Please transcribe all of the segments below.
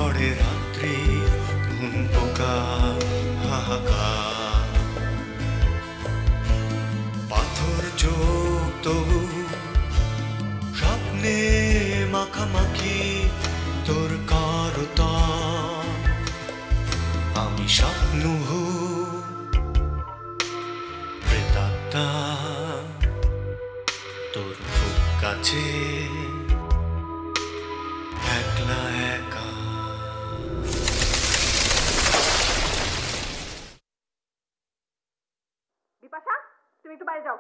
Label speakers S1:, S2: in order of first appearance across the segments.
S1: পড়ে রাত্রি ঘুম পোকা হাহাকার, পাথর চোখ তবু স্বপ্নে মাখামাখি তোর কারতা, আমি স্বপ্ন প্রেতাত্মা তোর খুব কাছে একলা একা।
S2: বিপাশা, তুমি একটু বাইরে যাও।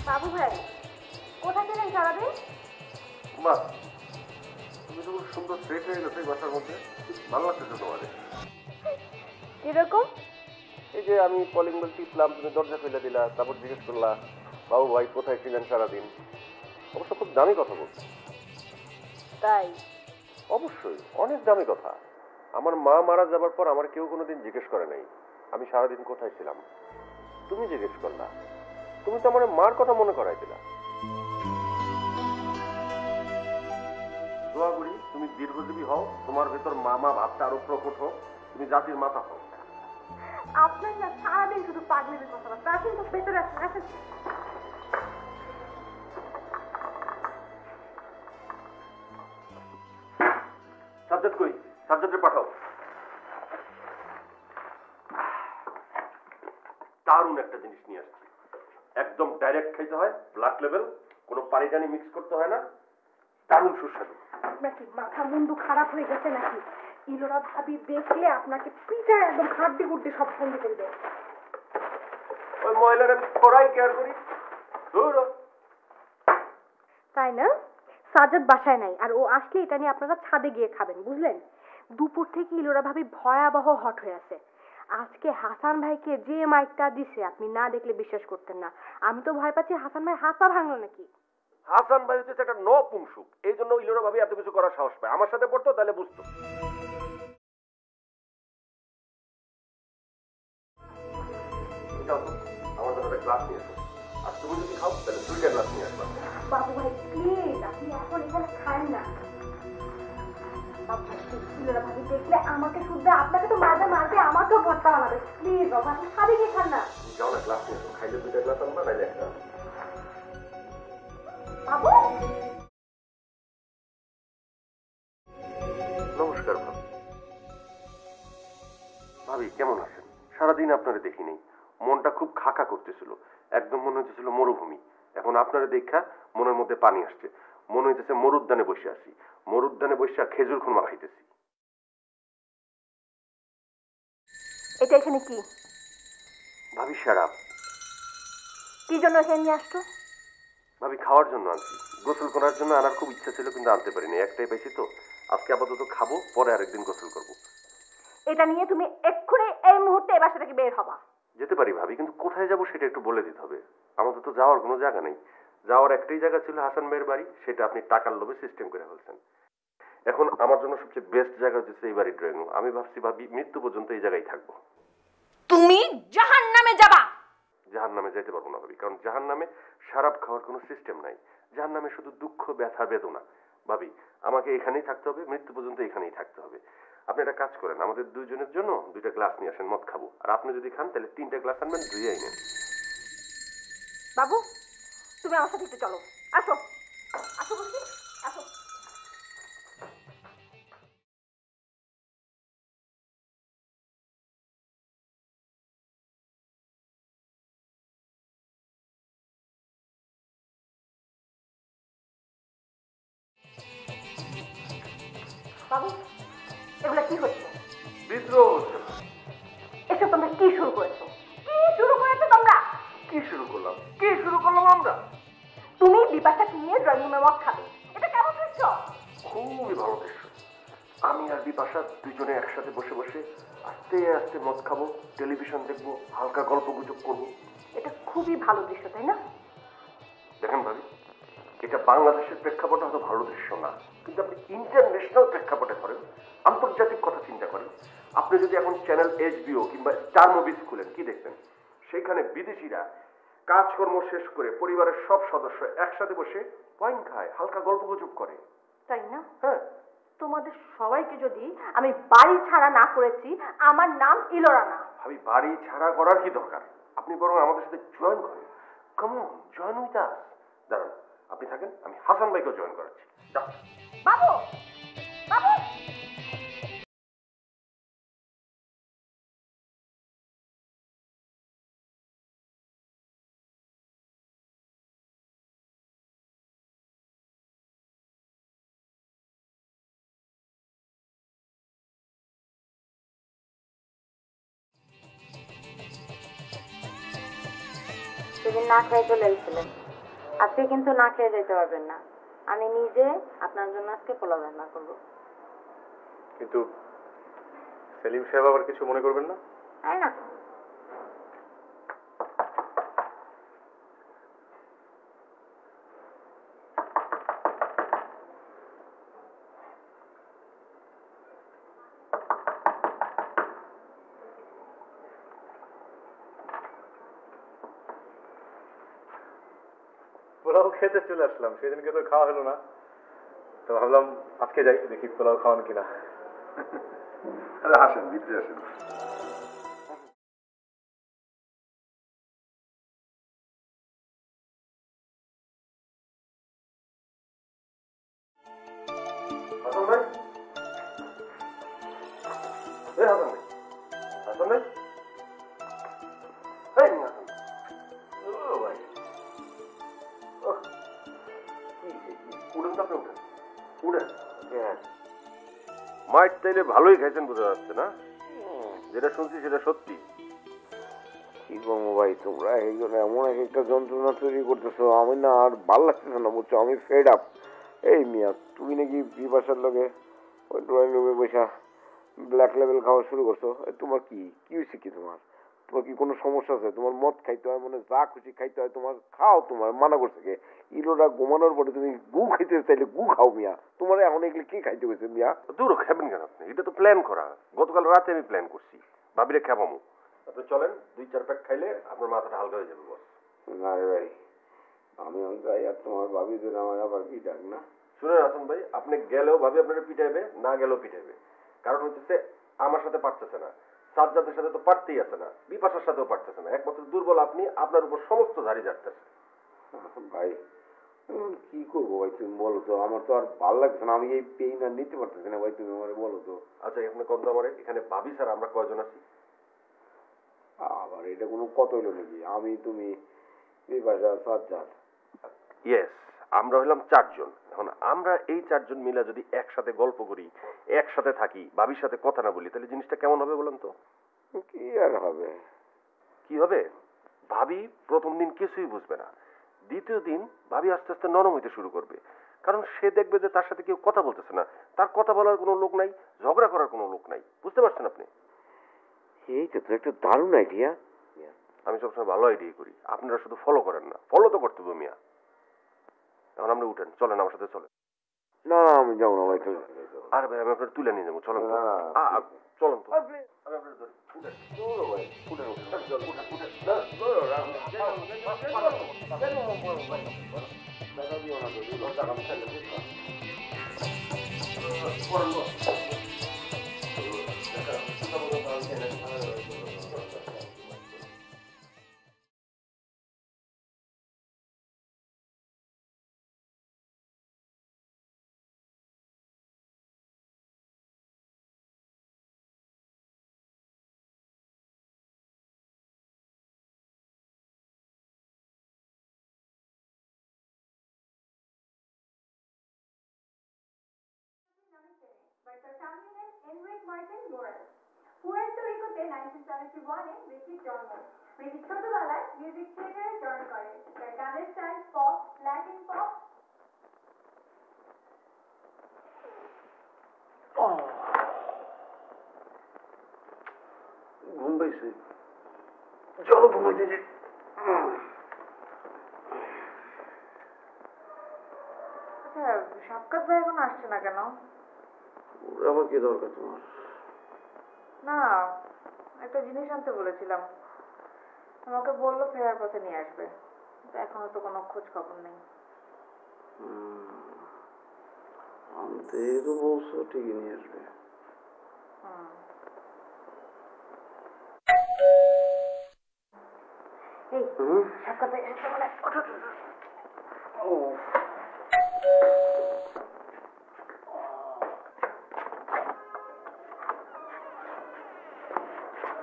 S2: বাবু ভাই, কোথায় ছিলেন সারাদিন?
S3: মা, তুমি তো খুব সুন্দর সেট হয়ে গেছো এই বাসার মধ্যে, ভালো লাগতেছে তোমার।
S2: কিরকম?
S3: এই যে আমি কলিং বেল টিপলাম, তুমি দরজা খুলে দিলা, তারপর জিজ্ঞেস করলা বাবু ভাই কোথায় ছিলেন সারাদিন। অবশ্য খুব দামি কথা বলছো।
S2: তাই?
S3: অবশ্যই অনেক দামি কথা। আমার মা মারা যাবার পর আমার কেউ কোনোদিন জিজ্ঞেস করে নাই আমি সারাদিন কোথায় ছিলাম। তুমি জিজ্ঞেস করলা, তুমি তো আমার মার কথা মনে করাই দিলা। দোয়া করি তুমি দীর্ঘজীবী হও, তোমার ভেতর মামা ভাবটা আরো প্রকট হোক, তুমি জাতির মাথা হও।
S2: আপনার না সারাদিন শুধু পাগলের কথাবার্তা। আসেন তো ভেতরে আসেন।
S3: সাবজেক্ট কই? সাবজেক্টে পাঠাও। দারুণ একটা জিনিস নিয়ে আসছি, একদম ডাইরেক্ট খাইতে হয়, ব্লাড লেভেল, কোনো পানি টানি মিক্স করতে হয় না, দারুণ সুস্বাদু।
S2: আপনার কি মাথা মুন্ডু খারাপ হয়ে গেছে নাকি? ইলোরা ভাবি দেখলে আপনাকে পিঠায় একদম হাড্ডি গুড্ডি সব ভেঙে ফেলবে।
S3: ওই মহিলারা পড়াই কেয়ার করি।
S2: তাই না? সাজ্জাদ বাসায় নাই, আর ও আসলে এটা নিয়ে আপনারা ছাদে গিয়ে খাবেন, বুঝলেন? দুপুর থেকে ইলোরা ভাবি ভয়াবহ হট হয়ে আছে। আজকে হাসান ভাইকে যে মাইকটা দিছে আপনি না দেখলে বিশ্বাস করতেন না। আমি তো ভয় পাচ্ছি হাসান ভাই হাত পা ভাঙলো নাকি।
S3: হাসান ভাই হচ্ছে একটা নপুংসুক, এই জন্য ইলোরা ভাবি এত কিছু করার সাহস পায়। আমার সাথে পড়তো তাহলে বুঝতো। আমার জন্য একটা গ্লাস নিয়ে আসো, আর তুমি যদি খাও তাহলে 2টা গ্লাস নিয়ে আসবা।
S2: বাবু ভাই প্লিজ, আপনি এখন এখানে খান না। বাবু ভাই ইলোরা ভাবি দেখলে আমাকে শুদ্ধ, আপনাকে তো মারবে মারবে, আমাকেও ভর্তা বানাবে। প্লিজ বাবু, আপনি খাবে কি খান না?
S3: যাও না, গ্লাস নিয়ে আসো, খাইলে 2টা গ্লাস আনবা, নাইলে একটা।
S2: বাবু
S3: নমস্কার ভাবি। ভাবি কেমন আছেন? সারাদিন আপনারে দেখি নেই, মনটা খুব খাকা করতেছিল, একদম মনে হচ্ছিল মরুভূমি। এখন আপনারে দেখা মনের মধ্যে পানি আসছে, মনে হইতেছে মরুদ্যানে বসে আছি, মরুদ্যানে বসে খেজুর খুরমা খাইতেছি।
S2: এটা এখানে কি?
S3: ভাবি শারাপ।
S2: কি জন্য এখানে নিয়ে আসতো?
S3: ভাবি খাওয়ার জন্য আনছি, গোসল করার জন্য আনার খুব ইচ্ছা ছিল কিন্তু আনতে পারিনি, একটাই পাইছি তো। আজকে আপাতত খাবো, পরে আরেকদিন গোসল করবো।
S2: এটা নিয়ে তুমি এক্ষুনি এই মুহূর্তে এই বাসা থেকে বের হবা।
S3: যেতে পারি ভাবি, কিন্তু কোথায় যাব সেটা একটু বলে দিতে হবে। আমাদের তো যাওয়ার কোনো জায়গা নেই। যাওয়ার একটাই জায়গা ছিল হাসান ভাইয়ের বাড়ি, সেটা আপনি টাকার লোভে সিস্টেম করে ফেলছেন। এখন আমার জন্য সবচেয়ে বেস্ট জায়গা হচ্ছে এই বাড়ির ড্রয়িং রুম। আমি ভাবছি ভাবি মৃত্যু পর্যন্ত এই জায়গায় থাকবো।
S2: তুমি জাহান্নামে যাবা।
S3: জাহান্নামে যেতে পারবো না ভাবি, কারণ জাহান্নামে শরাব খাওয়ার কোনো সিস্টেম নাই। জাহান্নামে শুধু দুঃখ, ব্যথা, বেদনা। ভাবি আমাকে এখানেই থাকতে হবে, মৃত্যু পর্যন্ত এখানেই থাকতে হবে। আপনি একটা কাজ করেন, আমাদের দুইজনের জন্য 2টা গ্লাস নিয়ে আসেন, মদ খাবো। আর আপনি যদি খান তাহলে 3টা গ্লাস আনবেন, 2 নেন।
S2: বাবু তুমি আমার সাথে একটু চলো, আসো আসো বলছি, আসো। বাবু এগুলা কি হচ্ছে?
S3: বিদ্রোহ হচ্ছে।
S2: এসব তোমরা কি শুরু করেছো? কি শুরু করেছো তোমরা?
S3: কি শুরু করলাম? কি শুরু করলাম আমরা?
S2: তুমি বিপাশাকে নিয়ে ড্রয়িং রুমে মদ খাবে, এটা কেমন দৃশ্য?
S3: খুবই ভালো দৃশ্য। আমি আর বিপাশা দুজনে একসাথে বসে বসে আস্তে আস্তে মদ খাবো, টেলিভিশন দেখবো, হালকা গল্প গুজব করবো।
S2: এটা খুবই ভালো দৃশ্য, তাই না?
S3: দেখেন ভাবি, এটা বাংলাদেশের প্রেক্ষাপটে হয়তো ভালো দৃশ্য না, কিন্তু আপনি ইন্টারন্যাশনাল প্রেক্ষাপটে করেন, আন্তর্জাতিক কথা চিন্তা করেন। আপনি যদি এখন চ্যানেল HBO কিংবা স্টার মুভিজ খুলেন, কি দেখবেন? সেখানে বিদেশিরা কাজকর্ম শেষ করে পরিবারের সব সদস্য একসাথে বসে ওয়াইন খায়, হালকা গল্প গুজব করে।
S2: তাই না?
S3: হ্যাঁ।
S2: তোমাদের সবাইকে যদি আমি বাড়ি ছাড়া না করেছি, আমার নাম ইলোরা না।
S3: ভাবি, বাড়ি ছাড়া করার কি দরকার? আপনি বরং আমাদের সাথে জয়েন করেন। Come on, join with us. দাঁড়ান, আপনি থাকেন, আমি হাসান ভাইকেও জয়েন করাচ্ছি। যাও।
S2: বাবু, বাবু।
S4: সেদিন না খেয়ে চলে এসেছিলেন, আজকে কিন্তু না খেয়ে যেতে পারবেন না। আমি নিজে আপনার জন্য আজকে পোলাও রান্না করবো।
S5: কিন্তু সেলিম সাহেব আবার কিছু মনে করবেন না?
S4: তাই না?
S5: পোলাও খেতে চলে আসলাম, সেদিনকে তো খাওয়া হলো না, তো ভাবলাম আজকে যাই, দেখি পোলাও খাওয়ান কিনা।
S3: আরে আসেন, ভিতরে আসেন। হাসান ভাই, এই হাসান ভাই, হাসান ভাই, এই নিয়ে হাসান। ও ভাই, ওহ, উঠেন তো, আপনি উঠেন, উঠেন। হ্যাঁ, মাইট তাইলে ভালোই খাইছেন বোঝা যাচ্ছে না? যেটা শুনছি সেটা সত্যি।
S6: কি করবো ভাই, তোমরা এই জন্য এমন এক একটা যন্ত্রণা তৈরি করতেছো, আমি না আর ভাল লাগতেছে না, বুঝছো? আমি ফেড আপ। এই মিয়া, তুমি নাকি বিপাশার লগে ওই ড্রয়িং রুমে বসা ব্ল্যাক লেভেল খাওয়া শুরু করছো। তোমার কি কি হয়েছে? কি তোমার তোমার কি কোনো সমস্যা আছে? তোমার মদ খাইতে হয়, মানে যা খুশি খাইতে হয় তোমার খাও, তোমার মানা করছে কে? ইলোরা ঘুমানোর পরে তুমি গু খাইতে চাইলে গু খাও মিয়া। তোমার এখন এগুলো কি খাইতে হয়েছে মিয়া?
S3: দূর খাবেন কেন আপনি? এটা তো প্ল্যান করা, গতকাল রাতে আমি প্ল্যান করছি, ভাবিরে খাবামু। আপনি চলেন, 2-4 প্যাক খাইলে আপনার মাথাটা হালকা হয়ে যাবে বস।
S6: না রে ভাই, আমি যাই, আর তোমার ভাবি ধরে আমার আবার কি ডাক না।
S3: শুনেন হাসান ভাই, আপনি গেলেও ভাবি আপনারা পিটাইবে, না গেলেও পিটাইবে। কারণ হচ্ছে আমার সাথে পারতেছে না, সাজ্জাদের সাথে তো পারতেই আছে না, বিপাশার সাথেও পারতেছে না। একমাত্র দুর্বল আপনি, আপনার উপর সমস্ত ধারি যাচ্ছে।
S6: ভাই কি করবো ভাই, তুমি বলো তো? আমার তো আর ভালো লাগছে না, আমি এই পেইন আর নিতে পারতেছি না ভাই, তুমি আমার বলো তো।
S3: আচ্ছা, এখানে কত আমারে এখানে ভাবি স্যার আমরা কয়জন আছি?
S6: আবার এটা কোনো কত হইলো নাকি? আমি, তুমি, বিপাশা, সাজ্জাদ।
S3: ইয়েস, আমরা হইলাম 4 জন। এখন আমরা এই 4 জন মিলে যদি একসাথে গল্প করি, একসাথে থাকি, ভাবির সাথে কথা না বলি, তাহলে জিনিসটা কেমন হবে বলেন তো?
S6: কি আর হবে?
S3: কি হবে? ভাবি প্রথম দিন কিছুই বুঝবে না, দ্বিতীয় দিন ভাবি আস্তে আস্তে নরম হইতে শুরু করবে। কারণ সে দেখবে যে তার সাথে কেউ কথা বলতেছে না, তার কথা বলার কোনো লোক নাই, ঝগড়া করার কোনো লোক নাই। বুঝতে পারছেন আপনি?
S6: এইটা তো একটা দারুণ আইডিয়া।
S3: আমি সবসময় ভালো আইডিয়া করি, আপনারা শুধু ফলো করেন না। ফলো তো করতে হবে মিয়া। এখন আপনি উঠেন, চলেন আমার সাথে চলেন।
S6: না না, আমি যাবো না ভাই, তুমি।
S3: আরে ভাই, আমি আপনার তুলে নিয়ে যাবো, চলেন তো। চলেন তো, আমি আপনার ধরি। উঠেন ভাই, উঠেন উঠেন, চল উঠেন উঠেন।
S2: by Sir Samuel and Enrique Martin Morales. Puerto রিকোতে 1971-এ ব্রিটিশ জন্ম। ব্রিটিশ ছোটবেলায় মিউজিক থিয়েটারে জয়েন করে। তার গানের স্টাইল পপ, ল্যাটিন পপ।
S6: ঘুমাইতেছে, চলো ঘুমাইতেছে।
S4: আচ্ছা, সাক্ষাৎ ভাই এখন আসছে না কেন?
S6: ওর আবার কি দরকার তোমার?
S4: না, একটা জিনিস আনতে বলেছিলাম, আমাকে বললো ফেরার পথে নিয়ে আসবে, কিন্তু এখনো তো কোনো খোঁজ খবর নেই।
S6: আনতে তো বলছো, ঠিকই নিয়ে আসবে।
S4: এই সাক্ষাৎ ভাই এসেছে বলে, ওঠো, ওঠো, ওঠো।
S6: ও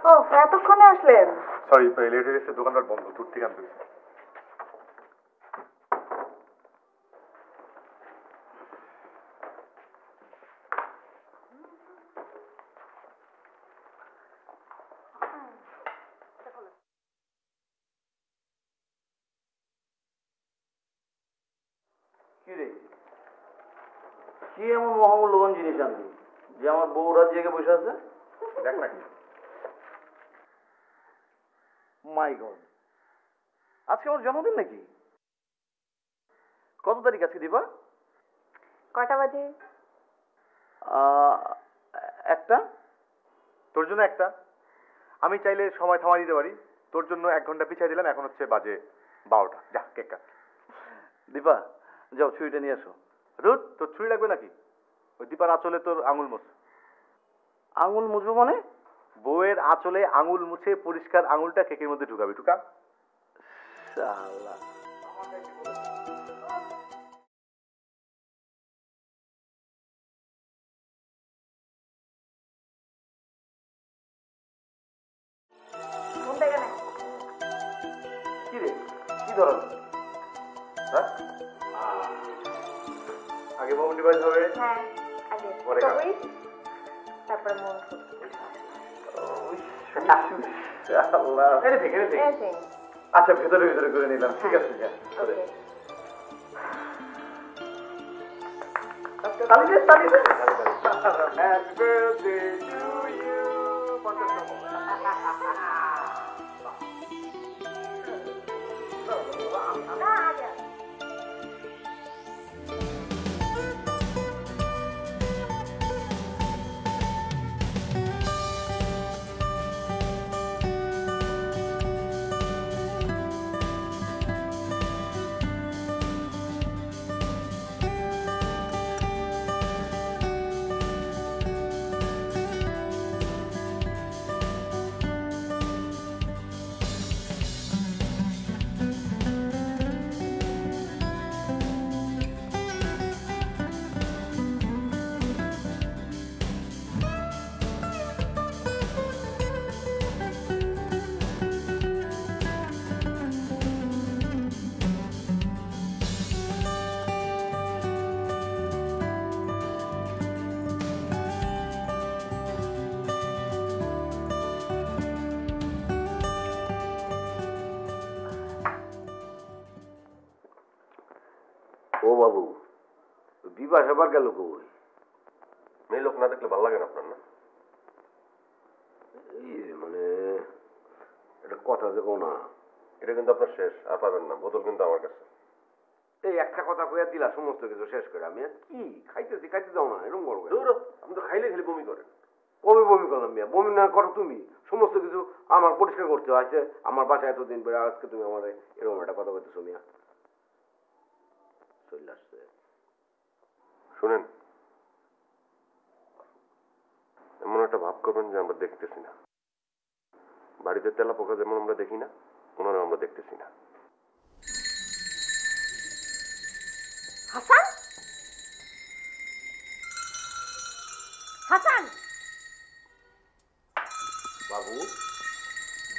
S4: ও, এতক্ষণে আসলেন?
S5: সরি লেট হয়ে গেছে, দোকানদার বন্ধ, দূর থেকে আনতে গেছে।
S6: কি রে, কি এমন মহামূল্যবান জিনিস আনলি যে আমার বউ রাত জেগে বসে আছে?
S5: দেখ না কি।
S6: মাই গড, আজকে আমার জন্মদিন নাকি? কত তারিখ আজকে দিবা?
S4: কটা বাজে?
S6: একটা।
S5: তোর জন্য একটা, আমি চাইলে সময় থামাই দিতে পারি। তোর জন্য 1 ঘন্টা পিছিয়ে দিলাম, এখন হচ্ছে বাজে 12টা। যা কেক কাট।
S6: দীপা, যাও ছুরিটা নিয়ে আসো।
S5: রুট, তোর ছুরি লাগবে নাকি? ওই দীপার আঁচলে তোর আঙুল মোছ।
S6: আঙুল মুছবো মানে?
S5: বউয়ের আঁচলে আঙুল মুছে পরিষ্কার আঙুলটা কেকের মধ্যে ঢুকাবি। ঢুকা।
S6: শালা। কি রে, কি ধরো?
S5: হ্যাঁ, আগে মোবাইল ডিভাইস হবে।
S4: হ্যাঁ, আগে
S5: পরে কাজ।
S4: তারপর মন
S5: আচ্ছা, ভেতরে ভেতরে করে নিলাম। ঠিক আছে, যা। Happy birthday to you.
S6: ও বাবু, বিবাস আবার গেল কই?
S3: মেয়ে লোক না দেখলে ভালো লাগে না আপনার? না
S6: মানে এটা কথা দেখো না,
S3: এটা কিন্তু আপনার শেষ, আর পাবেন না। বোতল কিন্তু আমার কাছে।
S6: এই একটা কথা কইয়া দিলা সমস্ত কিছু শেষ করে। আমি আর কি খাইতেছি, খাইতে দাও না, এরকম করবো?
S3: আমি তো খাইলে খালি বমি করেন।
S6: কবে বমি করলাম মিয়া? বমি না করো তুমি, সমস্ত কিছু আমার পরিষ্কার করতে হয়। আমার বাসায় এতদিন পরে আজকে তুমি আমার এরকম একটা কথা বলতেছো মিয়া? চলে আসছে।
S3: শুনেন, এমন একটা ভাব করবেন যে আমরা দেখতেছি না। বাড়িতে তেলা পোকা যেমন আমরা দেখি না, ওনারা আমরা দেখতেছি না।
S2: হাসান, হাসান,
S6: বাবু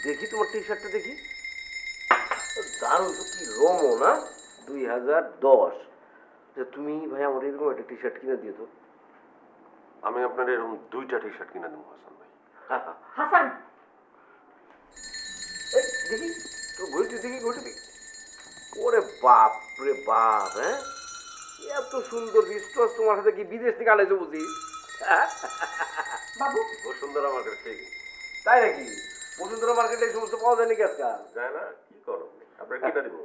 S6: দেখি তোমার টি শার্টটা দেখি। দারুণ তো, কি রোমো না, 2010। তুমি ভাই আমার এরকম একটা টি শার্ট কিনে দিও তো।
S3: আমি আপনার এরকম 2টা টি শার্ট কিনে দেবো হাসান ভাই।
S2: হাসান,
S6: এই দেখি তো, ঘড়িটি দেখি, ঘড়িটি দেখি। ওরে বাপ রে বাপ, হ্যাঁ এত সুন্দর রিস্টস তোমার সাথে কি বিদেশ থেকে আনাইছো বুঝি?
S2: বাবু
S3: খুব সুন্দর আমার কাছে।
S6: তাই নাকি?
S7: বসুন্ধরা মার্কেটে এই সমস্ত পাওয়া যায় নাকি আজকাল?
S3: যায় না, কি করো আপনার কিনা দিব?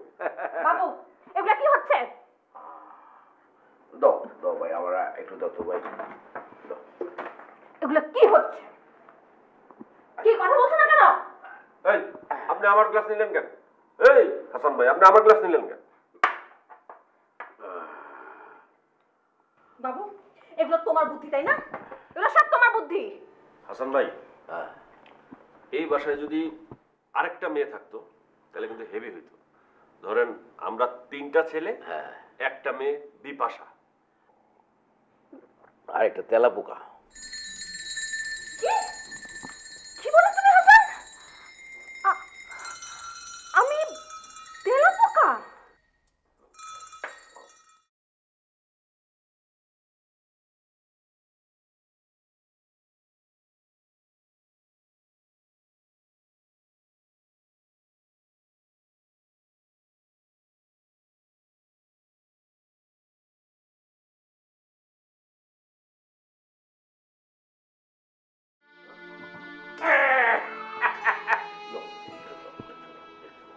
S2: বাবু এগুলা কি হচ্ছে?
S7: দাও দাও ভাই, আমার একটু দাও তো ভাই, দাও।
S2: এগুলা কি হচ্ছে? কি কথা বলছো না কেন?
S3: এই আপনি আমার গ্লাস নিলেন কেন? এই হাসান ভাই, আপনি আমার গ্লাস নিলেন কেন?
S2: বাবু এগুলো তোমার বুদ্ধি তাই না? এগুলো সব তোমার বুদ্ধি।
S3: হাসান ভাই,
S7: হ্যাঁ,
S3: এই বাসায় যদি আরেকটা মেয়ে থাকতো তাহলে কিন্তু হেভি হইতো। ধরেন আমরা 3টা ছেলে,
S7: হ্যাঁ,
S3: একটা মেয়ে বিপাশা।
S7: আর একটা তেলা পোকা।
S2: কি কি বলে তুমি হাসান? আমি তেলাপোকা?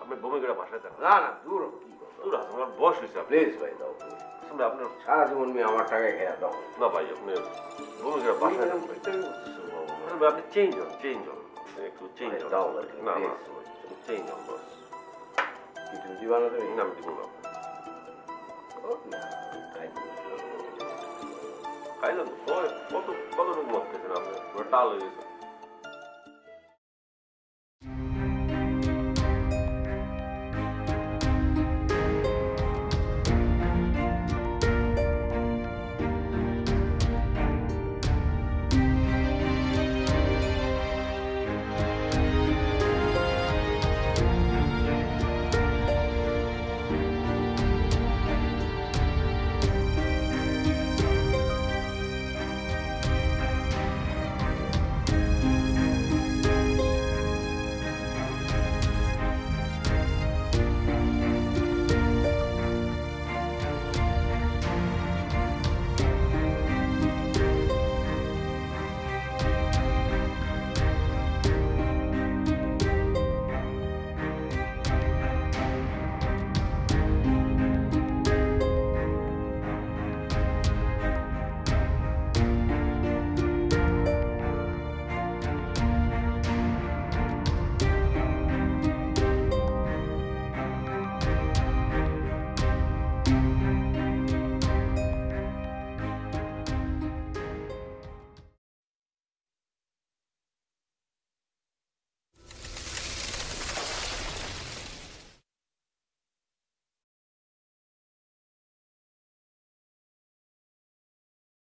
S3: আপনি বমি করে বাসায় যান।
S7: না না, দূর হও, কি কথা?
S3: দূর হাসান, আমার বয়স হয়েছে।
S7: প্লিজ ভাই দাও।
S3: হাসান ভাই, আপনার
S7: সারা জীবন মেয়ে আমার টাকায় খেয়ে দাও।
S3: না ভাই, আপনি বমি করে বাসায় যান ভাই। হাসান ভাই, আপনি চেঞ্জ হন, চেঞ্জ হন, একটু চেঞ্জ হন।
S7: দাও ভাই,
S3: না না,
S7: please।
S3: চেঞ্জ হন বস।
S7: কিছু দিবা না তুমি?
S3: না, আমি দিব না।
S7: না, খাই দিবো।
S3: খাইলেন কত কত রকম মত খেয়েছেন আপনি, টাল হয়ে গেছে।